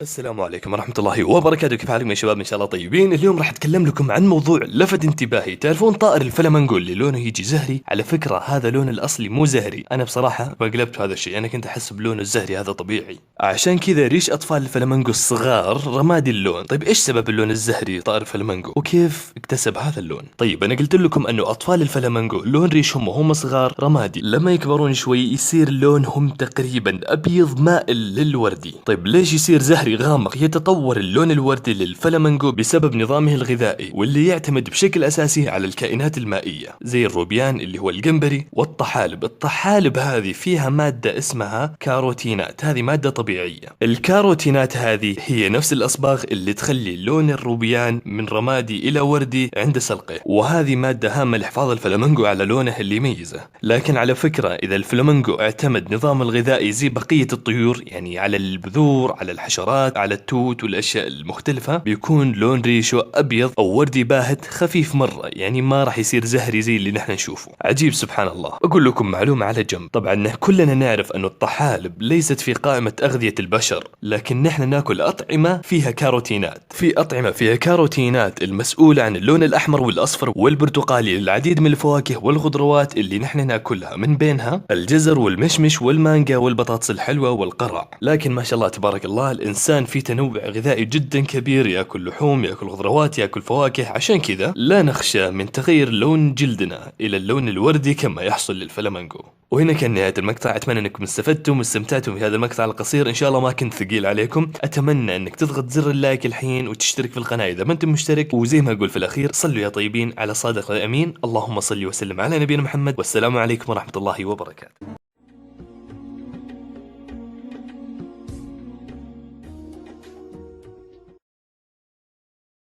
السلام عليكم ورحمة الله وبركاته. كيف حالكم يا شباب؟ إن شاء الله طيبين. اليوم راح أتكلم لكم عن موضوع لفت انتباهي. تعرفون طائر الفلامنجو اللي لونه يجي زهري؟ على فكرة هذا لونه الأصلي مو زهري. أنا بصراحة ما قلبت هذا الشيء، أنا كنت أحس بلونه الزهري هذا طبيعي. عشان كذا ريش أطفال الفلامنجو الصغار رمادي اللون. طيب إيش سبب اللون الزهري طائر الفلامنجو؟ وكيف اكتسب هذا اللون؟ طيب أنا قلت لكم أنه أطفال الفلامنجو لون ريشهم وهم صغار رمادي، لما يكبرون شوي يصير لونهم تقريبا أبيض مائل للوردي. طيب ليش يصير زهري غامق؟ يتطور اللون الوردي للفلامنجو بسبب نظامه الغذائي، واللي يعتمد بشكل أساسي على الكائنات المائية زي الروبيان اللي هو الجمبري والطحالب. الطحالب هذه فيها مادة اسمها كاروتينات، هذه مادة طبيعية. الكاروتينات هذه هي نفس الأصباغ اللي تخلي لون الروبيان من رمادي إلى وردي عند سلقه، وهذه مادة هامة لحفاظ الفلامنجو على لونه اللي يميزه. لكن على فكرة إذا الفلامنجو اعتمد نظام الغذائي زي بقية الطيور، يعني على البذور، على الحشرات، على التوت والاشياء المختلفة، بيكون لون ريشه ابيض او وردي باهت خفيف مرة، يعني ما راح يصير زهري زي اللي نحن نشوفه. عجيب سبحان الله. اقول لكم معلومة على جنب، طبعا كلنا نعرف انه الطحالب ليست في قائمة اغذية البشر، لكن نحن ناكل اطعمة فيها كاروتينات. في اطعمة فيها كاروتينات المسؤولة عن اللون الاحمر والاصفر والبرتقالي للعديد من الفواكه والخضروات اللي نحن ناكلها، من بينها الجزر والمشمش والمانجا والبطاطس الحلوة والقرع. لكن ما شاء الله تبارك الله الانسان في تنوع غذائي جدا كبير، ياكل لحوم، ياكل خضروات، ياكل فواكه. عشان كذا لا نخشى من تغيير لون جلدنا الى اللون الوردي كما يحصل للفلامنجو. وهنا كان نهاية المقطع. اتمنى انكم استفدتم واستمتعتم في هذا المقطع القصير. ان شاء الله ما كنت ثقيل عليكم. اتمنى انك تضغط زر اللايك الحين وتشترك في القناة اذا ما انت مشترك، وزي ما اقول في الاخير صلوا يا طيبين على صادق الامين. اللهم صل وسلم على نبينا محمد، والسلام عليكم ورحمة الله وبركاته.